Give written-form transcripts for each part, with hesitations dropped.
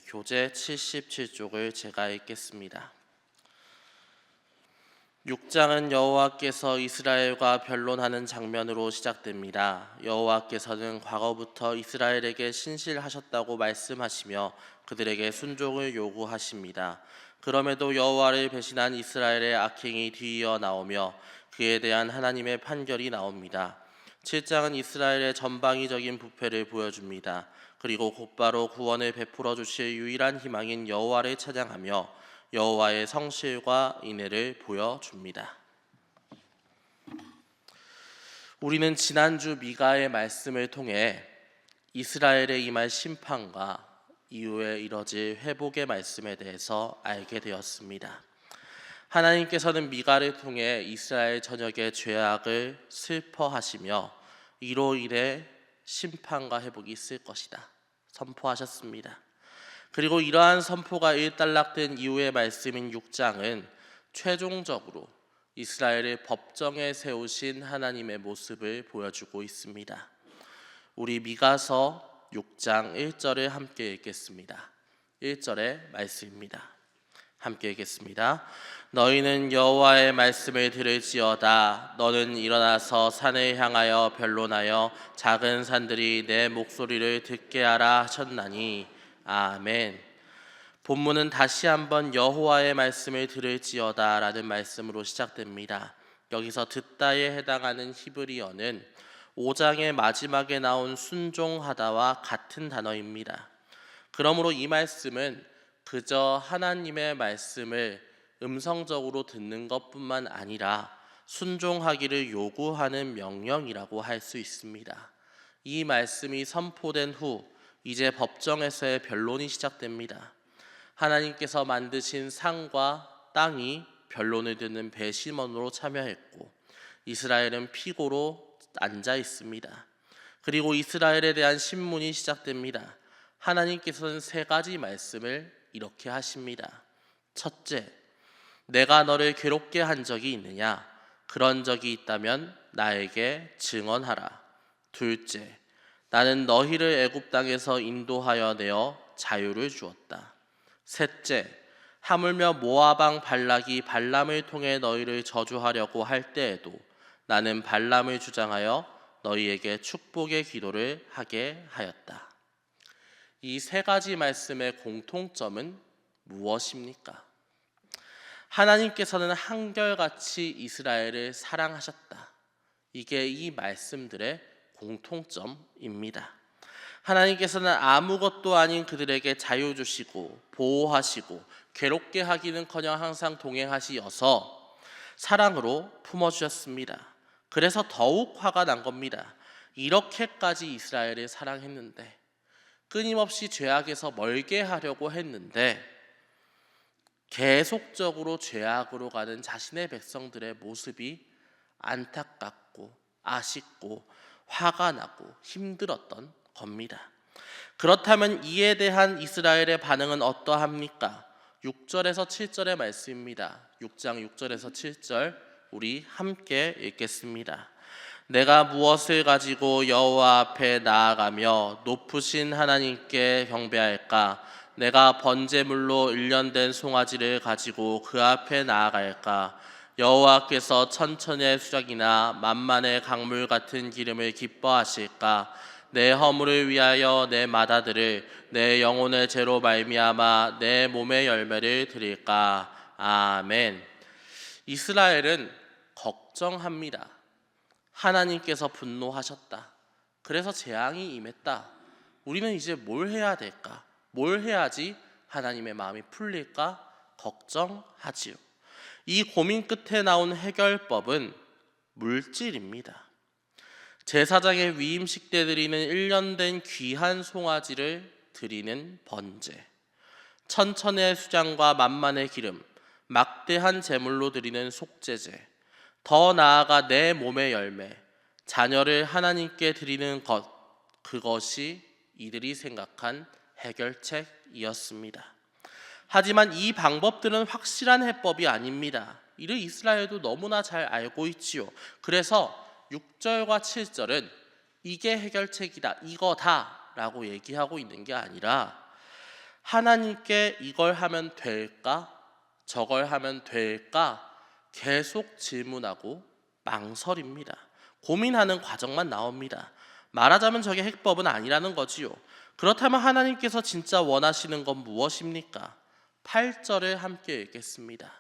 교재 77쪽을 제가 읽겠습니다. 6장은 여호와께서 이스라엘과 변론하는 장면으로 시작됩니다. 여호와께서는 과거부터 이스라엘에게 신실하셨다고 말씀하시며 그들에게 순종을 요구하십니다. 그럼에도 여호와를 배신한 이스라엘의 악행이 뒤이어 나오며 그에 대한 하나님의 판결이 나옵니다. 7장은 이스라엘의 전방위적인 부패를 보여줍니다. 그리고 곧바로 구원을 베풀어 주실 유일한 희망인 여호와를 찬양하며 여호와의 성실과 인애를 보여줍니다. 우리는 지난주 미가의 말씀을 통해 이스라엘에 임할 심판과 이후에 이뤄질 회복의 말씀에 대해서 알게 되었습니다. 하나님께서는 미가를 통해 이스라엘 전역의 죄악을 슬퍼하시며 이로 인해 심판과 회복이 있을 것이다 선포하셨습니다. 그리고 이러한 선포가 일단락된 이후의 말씀인 6장은 최종적으로 이스라엘을 법정에 세우신 하나님의 모습을 보여주고 있습니다. 우리 미가서 6장 1절을 함께 읽겠습니다. 1절의 말씀입니다. 함께 읽겠습니다. 너희는 여호와의 말씀을 들을지어다. 너는 일어나서 산을 향하여 변론하여 작은 산들이 내 목소리를 듣게 하라 하셨나니. 아멘. 본문은 다시 한번 여호와의 말씀을 들을지어다 라는 말씀으로 시작됩니다. 여기서 듣다에 해당하는 히브리어는 5장의 마지막에 나온 순종하다와 같은 단어입니다. 그러므로 이 말씀은 그저 하나님의 말씀을 음성적으로 듣는 것뿐만 아니라 순종하기를 요구하는 명령이라고 할 수 있습니다. 이 말씀이 선포된 후 이제 법정에서의 변론이 시작됩니다. 하나님께서 만드신 산과 땅이 변론을 듣는 배심원으로 참여했고 이스라엘은 피고로 앉아 있습니다. 그리고 이스라엘에 대한 신문이 시작됩니다. 하나님께서는 세 가지 말씀을 이렇게 하십니다. 첫째, 내가 너를 괴롭게 한 적이 있느냐? 그런 적이 있다면 나에게 증언하라. 둘째, 나는 너희를 애굽 땅에서 인도하여 내어 자유를 주었다. 셋째, 하물며 모압 왕 발락이 발람을 통해 너희를 저주하려고 할 때에도 나는 발람을 주장하여 너희에게 축복의 기도를 하게 하였다. 이 세 가지 말씀의 공통점은 무엇입니까? 하나님께서는 한결같이 이스라엘을 사랑하셨다. 이게 이 말씀들의 공통점입니다. 하나님께서는 아무것도 아닌 그들에게 자유 주시고 보호하시고 괴롭게 하기는커녕 항상 동행하시어서 사랑으로 품어주셨습니다. 그래서 더욱 화가 난 겁니다. 이렇게까지 이스라엘을 사랑했는데 끊임없이 죄악에서 멀게 하려고 했는데 계속적으로 죄악으로 가는 자신의 백성들의 모습이 안타깝고 아쉽고 화가 나고 힘들었던 겁니다. 그렇다면 이에 대한 이스라엘의 반응은 어떠합니까? 6절에서 7절의 말씀입니다. 6장 6절에서 7절 우리 함께 읽겠습니다. 내가 무엇을 가지고 여호와 앞에 나아가며 높으신 하나님께 경배할까? 내가 번제물로 일련된 송아지를 가지고 그 앞에 나아갈까? 여호와께서 천천의 수작이나 만만의 강물 같은 기름을 기뻐하실까? 내 허물을 위하여 내 마다들을 내 영혼의 죄로 말미암아 내 몸의 열매를 드릴까? 아멘. 이스라엘은 걱정합니다. 하나님께서 분노하셨다. 그래서 재앙이 임했다. 우리는 이제 뭘 해야 될까? 뭘 해야지 하나님의 마음이 풀릴까? 걱정하지요. 이 고민 끝에 나온 해결법은 물질입니다. 제사장의 위임식 때 드리는 1년 된 귀한 송아지를 드리는 번제, 천천의 수장과 만만의 기름, 막대한 제물로 드리는 속죄제, 더 나아가 내 몸의 열매, 자녀를 하나님께 드리는 것, 그것이 이들이 생각한 해결책이었습니다. 하지만 이 방법들은 확실한 해법이 아닙니다. 이를 이스라엘도 너무나 잘 알고 있지요. 그래서 6절과 7절은 이게 해결책이다, 이거다 라고 얘기하고 있는 게 아니라 하나님께 이걸 하면 될까? 저걸 하면 될까? 계속 질문하고 망설입니다. 고민하는 과정만 나옵니다. 말하자면 저게 해법은 아니라는 거지요. 그렇다면 하나님께서 진짜 원하시는 건 무엇입니까? 8절을 함께 읽겠습니다.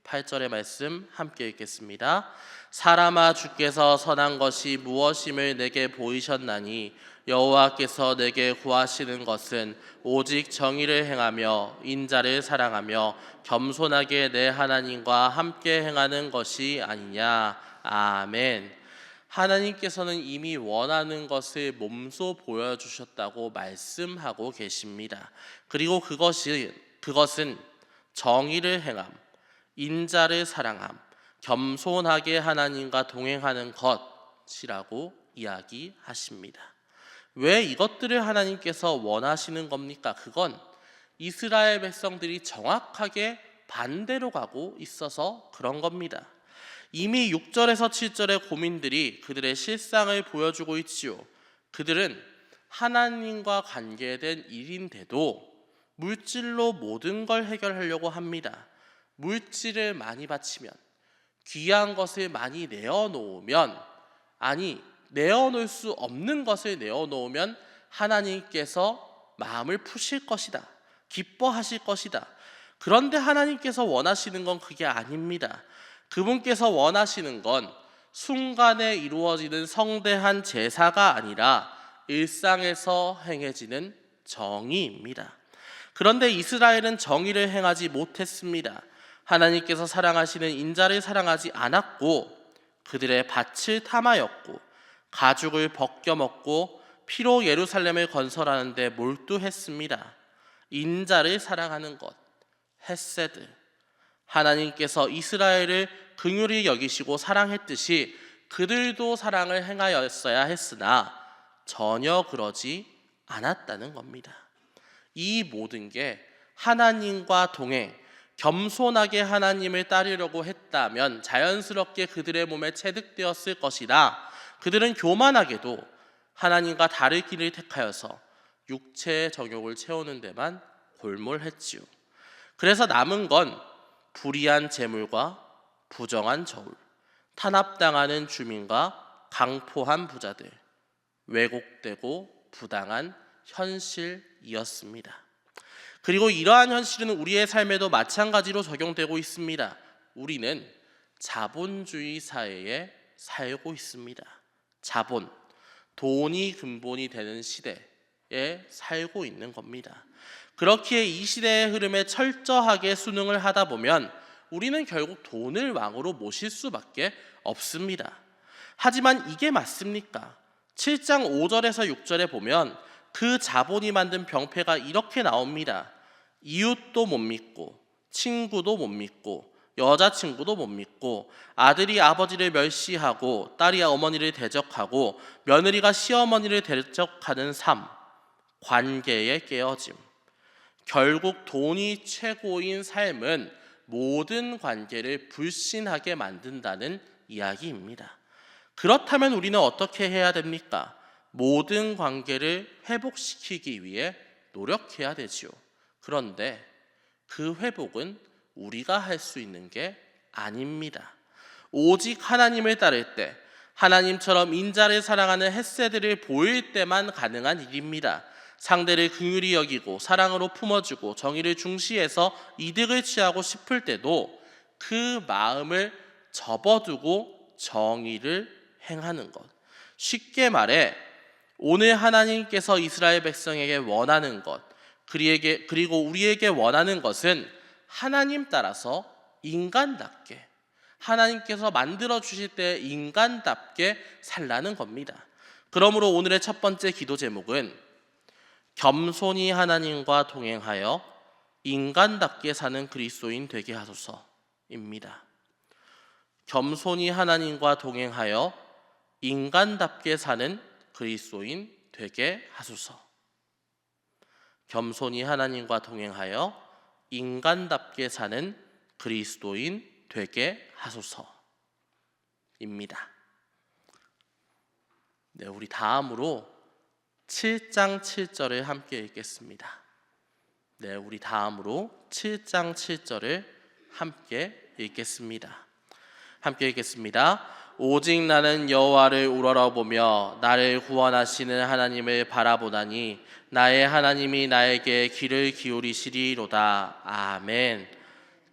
8절의 말씀 함께 읽겠습니다. 사람아, 주께서 선한 것이 무엇임을 내게 보이셨나니 여호와께서 내게 구하시는 것은 오직 정의를 행하며 인자를 사랑하며 겸손하게 내 하나님과 함께 행하는 것이 아니냐. 아멘. 하나님께서는 이미 원하는 것을 몸소 보여주셨다고 말씀하고 계십니다. 그리고 그것은 정의를 행함, 인자를 사랑함, 겸손하게 하나님과 동행하는 것이라고 이야기하십니다. 왜 이것들을 하나님께서 원하시는 겁니까? 그건 이스라엘 백성들이 정확하게 반대로 가고 있어서 그런 겁니다. 이미 6절에서 7절의 고민들이 그들의 실상을 보여주고 있지요. 그들은 하나님과 관계된 일인데도 물질로 모든 걸 해결하려고 합니다. 물질을 많이 바치면, 귀한 것을 많이 내어놓으면, 내어놓을 수 없는 것을 내어놓으면 하나님께서 마음을 푸실 것이다, 기뻐하실 것이다. 그런데 하나님께서 원하시는 건 그게 아닙니다. 그분께서 원하시는 건 순간에 이루어지는 성대한 제사가 아니라 일상에서 행해지는 정의입니다. 그런데 이스라엘은 정의를 행하지 못했습니다. 하나님께서 사랑하시는 인자를 사랑하지 않았고, 그들의 밭을 탐하였고, 가죽을 벗겨먹고 피로 예루살렘을 건설하는 데 몰두했습니다. 인자를 사랑하는 것, 헤세드. 하나님께서 이스라엘을 긍휼히 여기시고 사랑했듯이 그들도 사랑을 행하였어야 했으나 전혀 그러지 않았다는 겁니다. 이 모든 게 하나님과 동행, 겸손하게 하나님을 따르려고 했다면 자연스럽게 그들의 몸에 체득되었을 것이라, 그들은 교만하게도 하나님과 다를 길을 택하여서 육체의 정욕을 채우는 데만 골몰했지요. 그래서 남은 건 불의한 재물과 부정한 저울, 탄압당하는 주민과 강포한 부자들, 왜곡되고 부당한 현실이었습니다. 그리고 이러한 현실은 우리의 삶에도 마찬가지로 적용되고 있습니다. 우리는 자본주의 사회에 살고 있습니다. 자본, 돈이 근본이 되는 시대에 살고 있는 겁니다. 그렇기에 이 시대의 흐름에 철저하게 순응을 하다 보면 우리는 결국 돈을 왕으로 모실 수밖에 없습니다. 하지만 이게 맞습니까? 7장 5절에서 6절에 보면 그 자본이 만든 병폐가 이렇게 나옵니다. 이웃도 못 믿고, 친구도 못 믿고, 여자친구도 못 믿고, 아들이 아버지를 멸시하고, 딸이 어머니를 대적하고, 며느리가 시어머니를 대적하는 삶, 관계의 깨어짐. 결국 돈이 최고인 삶은 모든 관계를 불신하게 만든다는 이야기입니다. 그렇다면 우리는 어떻게 해야 됩니까? 모든 관계를 회복시키기 위해 노력해야 되지요. 그런데 그 회복은 우리가 할 수 있는 게 아닙니다. 오직 하나님을 따를 때, 하나님처럼 인자를 사랑하는 헤세드를 보일 때만 가능한 일입니다. 상대를 긍휼히 여기고 사랑으로 품어주고 정의를 중시해서 이득을 취하고 싶을 때도 그 마음을 접어두고 정의를 행하는 것. 쉽게 말해 오늘 하나님께서 이스라엘 백성에게 원하는 것, 그리고 우리에게 원하는 것은 하나님 따라서 인간답게, 하나님께서 만들어 주실 때 인간답게 살라는 겁니다. 그러므로 오늘의 첫 번째 기도 제목은 겸손히 하나님과 동행하여 인간답게 사는 그리스도인 되게 하소서입니다. 겸손히 하나님과 동행하여 인간답게 사는 그리스도인 되게 하소서. 겸손히 하나님과 동행하여 인간답게 사는 그리스도인 되게 하소서입니다. 네, 우리 다음으로 7장 7절을 함께 읽겠습니다. 네, 우리 다음으로 7장 7절을 함께 읽겠습니다. 함께 읽겠습니다. 오직 나는 여호와를 우러러보며 나를 구원하시는 하나님을 바라보다니 나의 하나님이 나에게 귀를 기울이시리로다. 아멘.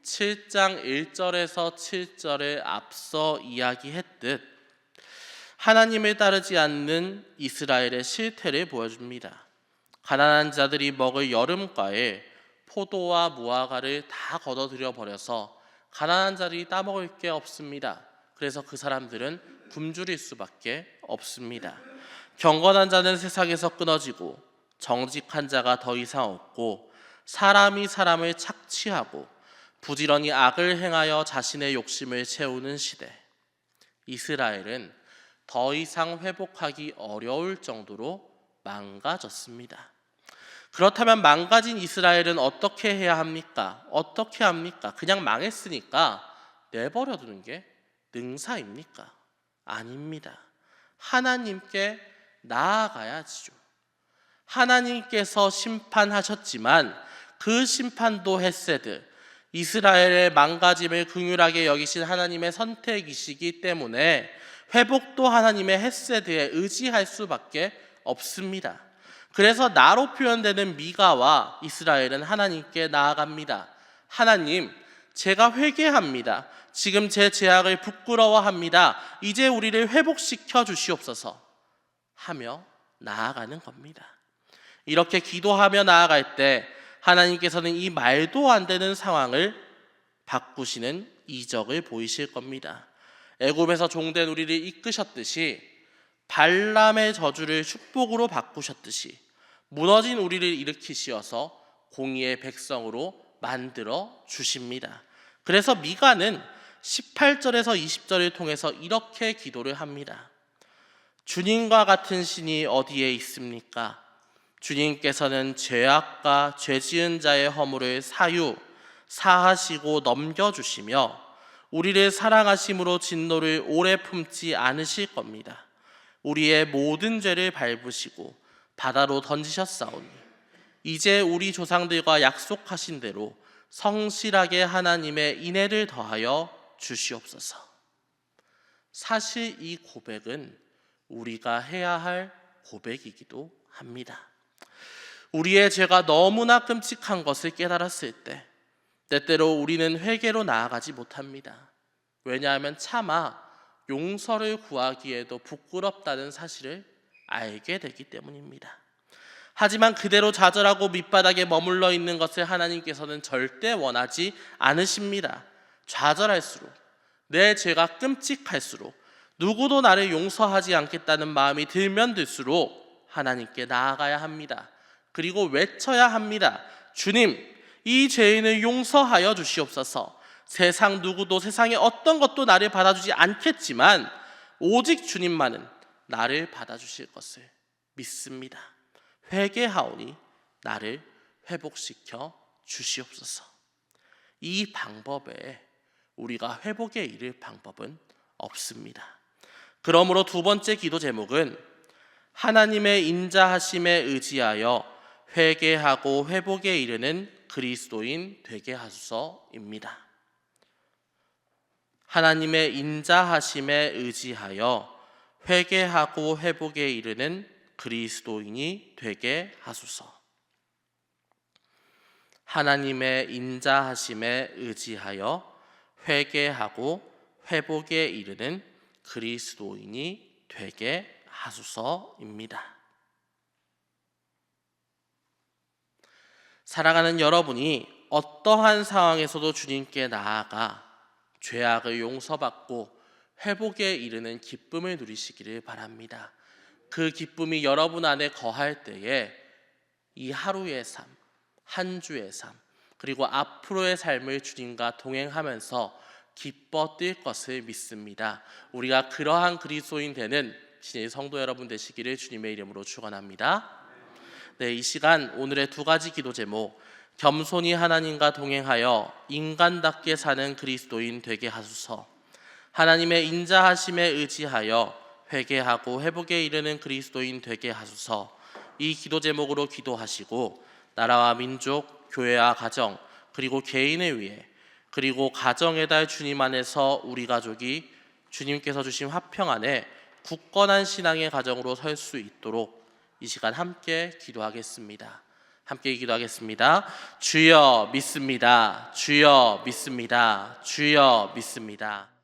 7장 1절에서 7절을 앞서 이야기했듯 하나님을 따르지 않는 이스라엘의 실태를 보여줍니다. 가난한 자들이 먹을 여름과에 포도와 무화과를 다 걷어들여 버려서 가난한 자들이 따먹을 게 없습니다. 그래서 그 사람들은 굶주릴 수밖에 없습니다. 경건한 자는 세상에서 끊어지고 정직한 자가 더 이상 없고 사람이 사람을 착취하고 부지런히 악을 행하여 자신의 욕심을 채우는 시대. 이스라엘은 더 이상 회복하기 어려울 정도로 망가졌습니다. 그렇다면 망가진 이스라엘은 어떻게 해야 합니까? 어떻게 합니까? 그냥 망했으니까 내버려 두는 게 능사입니까? 아닙니다. 하나님께 나아가야지요. 하나님께서 심판하셨지만 그 심판도 헤세드, 이스라엘의 망가짐을 긍휼하게 여기신 하나님의 선택이시기 때문에 회복도 하나님의 헤세드에 의지할 수밖에 없습니다. 그래서 나로 표현되는 미가와 이스라엘은 하나님께 나아갑니다. 하나님, 제가 회개합니다. 지금 제 죄악을 부끄러워합니다. 이제 우리를 회복시켜 주시옵소서 하며 나아가는 겁니다. 이렇게 기도하며 나아갈 때 하나님께서는 이 말도 안 되는 상황을 바꾸시는 이적을 보이실 겁니다. 애굽에서 종된 우리를 이끄셨듯이 발람의 저주를 축복으로 바꾸셨듯이 무너진 우리를 일으키시어서 공의의 백성으로 만들어 주십니다. 그래서 미가는 18절에서 20절을 통해서 이렇게 기도를 합니다. 주님과 같은 신이 어디에 있습니까? 주님께서는 죄악과 죄지은 자의 허물을 사하시고 넘겨주시며 우리를 사랑하심으로 진노를 오래 품지 않으실 겁니다. 우리의 모든 죄를 밟으시고 바다로 던지셨사오니 이제 우리 조상들과 약속하신 대로 성실하게 하나님의 인애를 더하여 주시옵소서. 사실 이 고백은 우리가 해야 할 고백이기도 합니다. 우리의 죄가 너무나 끔찍한 것을 깨달았을 때 때때로 우리는 회개로 나아가지 못합니다. 왜냐하면 차마 용서를 구하기에도 부끄럽다는 사실을 알게 되기 때문입니다. 하지만 그대로 좌절하고 밑바닥에 머물러 있는 것을 하나님께서는 절대 원하지 않으십니다. 좌절할수록, 내 죄가 끔찍할수록, 누구도 나를 용서하지 않겠다는 마음이 들면 들수록 하나님께 나아가야 합니다. 그리고 외쳐야 합니다. 주님, 이 죄인을 용서하여 주시옵소서. 세상 누구도, 세상의 어떤 것도 나를 받아주지 않겠지만 오직 주님만은 나를 받아주실 것을 믿습니다. 회개하오니 나를 회복시켜 주시옵소서. 이 방법에 우리가 회복에 이를 방법은 없습니다. 그러므로 두 번째 기도 제목은 하나님의 인자하심에 의지하여 회개하고 회복에 이르는 그리스도인 되게 하소서입니다. 하나님의 인자하심에 의지하여 회개하고 회복에 이르는 그리스도인이 되게 하소서. 하나님의 인자하심에 의지하여 회개하고 회복에 이르는 그리스도인이 되게 하소서입니다. 사랑하는 여러분이 어떠한 상황에서도 주님께 나아가 죄악을 용서받고 회복에 이르는 기쁨을 누리시기를 바랍니다. 그 기쁨이 여러분 안에 거할 때에 이 하루의 삶, 한 주의 삶, 그리고 앞으로의 삶을 주님과 동행하면서 기뻐 뛸 것을 믿습니다. 우리가 그러한 그리스도인 되는 신의 성도 여러분 되시기를 주님의 이름으로 축원합니다. 네, 이 시간 오늘의 두 가지 기도 제목, 겸손히 하나님과 동행하여 인간답게 사는 그리스도인 되게 하소서, 하나님의 인자하심에 의지하여 회개하고 회복에 이르는 그리스도인 되게 하소서. 이 기도 제목으로 기도하시고 나라와 민족 교회와 가정, 그리고 개인을 위해, 그리고 가정의 달 주님 안에서 우리 가족이 주님께서 주신 화평 안에 굳건한 신앙의 가정으로 설 수 있도록 이 시간 함께 기도하겠습니다. 함께 기도하겠습니다. 주여 믿습니다. 주여 믿습니다. 주여 믿습니다.